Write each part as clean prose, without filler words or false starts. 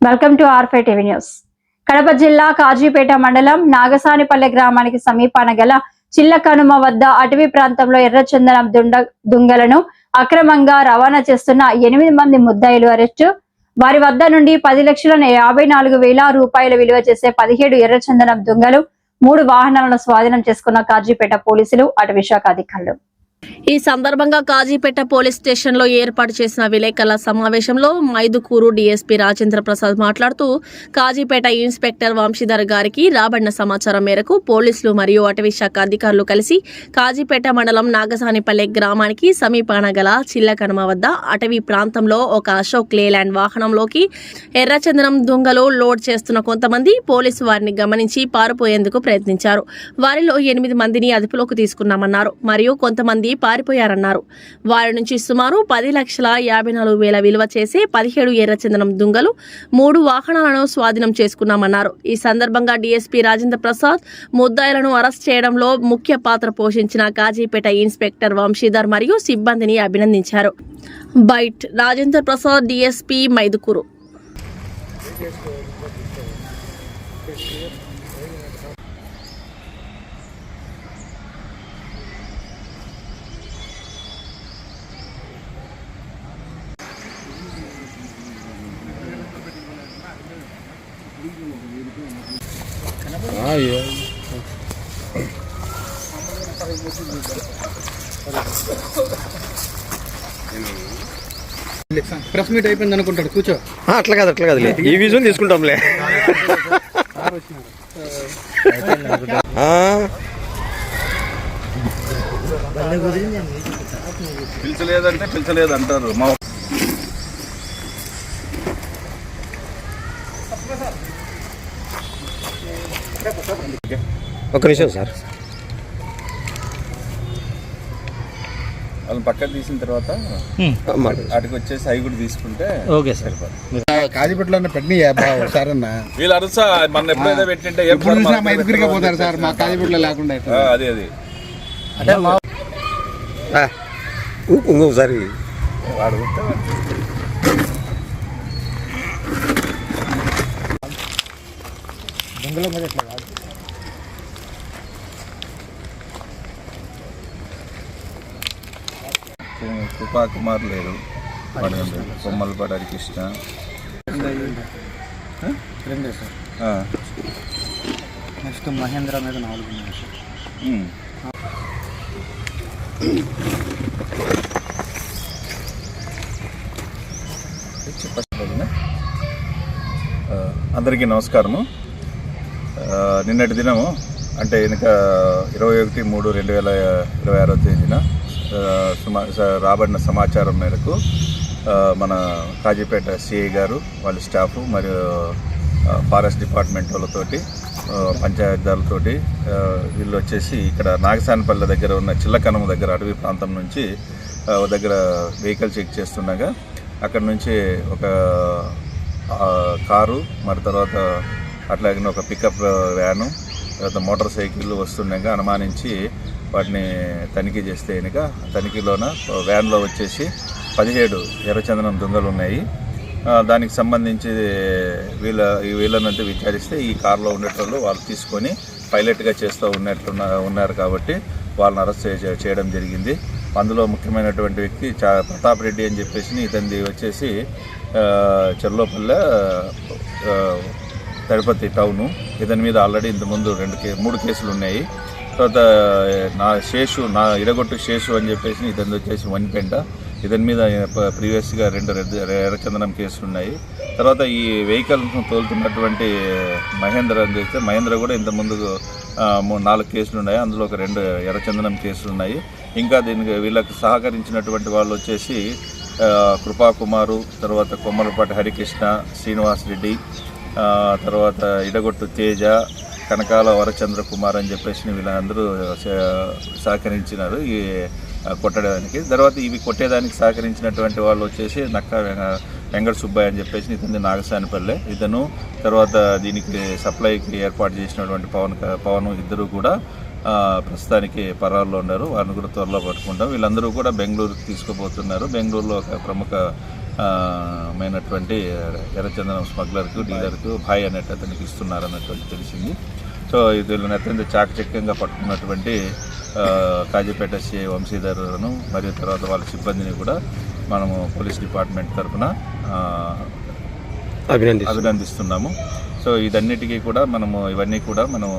Welcome to R five TV news. Kadapa జిల్లా కాజీపేట మండలం నాగసానిపల్లె గ్రామానికి సమీపాన గల చిల్లకనుమ వద్ద అటవీ ప్రాంతంలో ఎర్రచందనం దుంగలను అక్రమంగా రవాణా చేస్తున్న 8 మంది ముద్దాయిలు అరెస్టు. వారి వద్ద నుండి 10,54,000 రూపాయల విలువ చేసే 17 ఎర్రచందనం దుంగలు, 3 వాహనాలను స్వాధీనం చేసుకున్న కాజీపేట పోలీసులు, అటవీ శాఖ అధికారులు. ఈ సందర్భంగా కాజీపేట పోలీస్ స్టేషన్ లో ఏర్పాటు చేసిన విలేకరుల సమావేశంలో మైదుకూరు డీఎస్పీ రాజేంద్ర ప్రసాద్ మాట్లాడుతూ, కాజీపేట ఇన్స్పెక్టర్ వంశీధర్ గారికి రాబడిన సమాచారం మేరకు పోలీసులు మరియు అటవీ శాఖ అధికారులు కలిసి కాజీపేట మండలం నాగసానిపల్లె గ్రామానికి సమీపాన గల చిల్లకనుమ వద్ద అటవీ ప్రాంతంలో ఒక అశోక్ లేలాండ్ వాహనంలోకి ఎర్రచందనం దుంగలు లోడ్ చేస్తున్న కొంతమంది పోలీసు వారిని గమనించి పారిపోయేందుకు ప్రయత్నించారు. వారిలో 8 మందిని అదుపులోకి తీసుకున్నామన్నారు. మరియు కొంతమంది పారిపోయారన్నారు. వారి నుంచి సుమారు 10,54,000 విలువ చేసే 17 ఎర్రచందనం దుంగలు, 3 వాహనాలను స్వాధీనం చేసుకున్నామన్నారు. ఈ సందర్భంగా డీఎస్పీ రాజేంద్ర ప్రసాద్ ముద్దాయిలను అరెస్ట్ చేయడంలో ముఖ్య పాత్ర పోషించిన కాజీపేట ఇన్స్పెక్టర్ వంశీధర్ మరియు సిబ్బందిని అభినందించారు. Byte Rajendra Prasad, DSP, Mydukur. Press meet అయిపోయింది అనుకుంటాడు, కూర్చో. అట్లా కాదు ఈ విజువల్ తీసుకుంటాంలే. పిలిచలేదు అంటారు. మా ఒక నిమిషం సార్, వాళ్ళని పక్కన తీసిన తర్వాత అటుకు వచ్చేసి అవి కూడా తీసుకుంటే ఓకే సార్. కాజీపేటలో పెట్టినా సార్ అన్న వీళ్ళు అరుసా మన ఎప్పుడైతే పెట్టింటే మైదుగురిగా పోతారు సార్. మా కాజీపేటలో లేకుండా అది ఇంకోసారి వాడు దొంగల మీద ఎట్లా కాదు. కృపా కుమార్ లేరు, కొమ్మలపాటి హరికృష్ణ, రెండే సార్. నెక్స్ట్ మహేంద్ర మీద 4 ఉన్నాయి సార్. అందరికీ నమస్కారము. నిన్నటి దినము అంటే వెనుక 21/3/2026 తేదీన రాబడిన సమాచారం మేరకు మన కాజీపేట సిఐ గారు, వాళ్ళ స్టాఫ్ మరియు ఫారెస్ట్ డిపార్ట్మెంట్ వాళ్ళతోటి, పంచాయతీదారులతోటి వీళ్ళు వచ్చేసి ఇక్కడ నాగసానిపల్లె దగ్గర ఉన్న చిల్లకనుమ దగ్గర అటవీ ప్రాంతం నుంచి దగ్గర వెహికల్ చెక్ చేస్తుండగా అక్కడ నుంచి ఒక కారు, మరి తర్వాత అట్లాగే ఒక పికప్ వ్యాను, తర్వాత మోటార్ సైకిళ్ళు వస్తుండగా అనుమానించి వాటిని తనిఖీ చేస్తే కనుక తనిఖీలోన వ్యాన్లో వచ్చేసి 17 ఎర్రచందనం దుంగలు ఉన్నాయి. దానికి సంబంధించి వీళ్ళనంటే విచారిస్తే ఈ కారులో ఉండేటోళ్ళు వాళ్ళు తీసుకొని పైలట్గా చేస్తూ ఉన్నారు కాబట్టి వాళ్ళని అరెస్ట్ చేయడం జరిగింది. అందులో ముఖ్యమైనటువంటి వ్యక్తి ప్రతాప్ రెడ్డి అని చెప్పేసి ఇతనిది వచ్చేసి చెర్లోపల్లె తిరుపతి టౌను. ఇతని మీద ఆల్రెడీ ఇంతకుముందు 3 కేసులు ఉన్నాయి. తర్వాత ఇడగొట్టు శేషు అని చెప్పేసి ఇతని వచ్చేసి వనిపెంట. ఇతని మీద ప్రీవియస్గా 2 ఎర్రచందనం కేసులు ఉన్నాయి. తర్వాత ఈ వెహికల్ తోలుతున్నటువంటి మహేంద్ర అని చేస్తే మహేంద్ర కూడా ఇంతకుముందు 4 కేసులు ఉన్నాయి. అందులో ఒక 2 ఎర్రచందనం కేసులు ఉన్నాయి. ఇంకా దీనికి వీళ్ళకి సహకరించినటువంటి వాళ్ళు వచ్చేసి కృపా కుమారు, తర్వాత కొమ్మలపాటి హరికృష్ణ, శ్రీనివాస్ రెడ్డి, తర్వాత ఇడగొట్టు తేజ, కనకాల వరచంద్ర కుమార్ అని చెప్పేసి వీళ్ళందరూ సహకరించినారు ఈ కొట్టడానికి. తర్వాత ఇవి కొట్టేదానికి సహకరించినటువంటి వాళ్ళు వచ్చేసి నక్క వెంకట సుబ్బయ్య అని చెప్పేసి ఇతని నాగసానిపల్లె ఇతను, తర్వాత దీనికి సప్లైకి ఏర్పాటు చేసినటువంటి పవన్ ఇద్దరు కూడా ప్రస్తుతానికి పరారులో ఉన్నారు. వారిని కూడా త్వరలో పట్టుకుంటాం. వీళ్ళందరూ కూడా బెంగళూరుకి తీసుకుపోతున్నారు. బెంగళూరులో ఒక ప్రముఖ మైనటువంటి ఎర్రచందనం స్మగ్లర్కు డీలర్కు భాయ్ అనేటి అతనికి ఇస్తున్నారన్నటువంటి తెలిసింది. సో వీళ్ళని అత్యంత చాకచక్యంగా పట్టుకున్నటువంటి కాజీపేట సిఐ వంశీధర్ను మరియు తర్వాత వాళ్ళ సిబ్బందిని కూడా మనము పోలీస్ డిపార్ట్మెంట్ తరఫున అభినందిస్తున్నాము. సో ఇదన్నిటికీ కూడా ఇవన్నీ కూడా మనం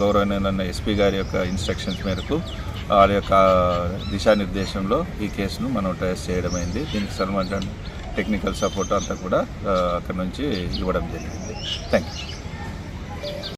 గౌరవనీయులైన ఎస్పీ గారి యొక్క ఇన్స్ట్రక్షన్స్ మేరకు వాళ్ళ యొక్క దిశానిర్దేశంలో ఈ కేసును మనం ట్రేస్ చేయడమైంది. దీనికి సంబంధించిన టెక్నికల్ సపోర్ట్ అంతా కూడా అక్కడ నుంచి ఇవ్వడం జరిగింది. Thank you.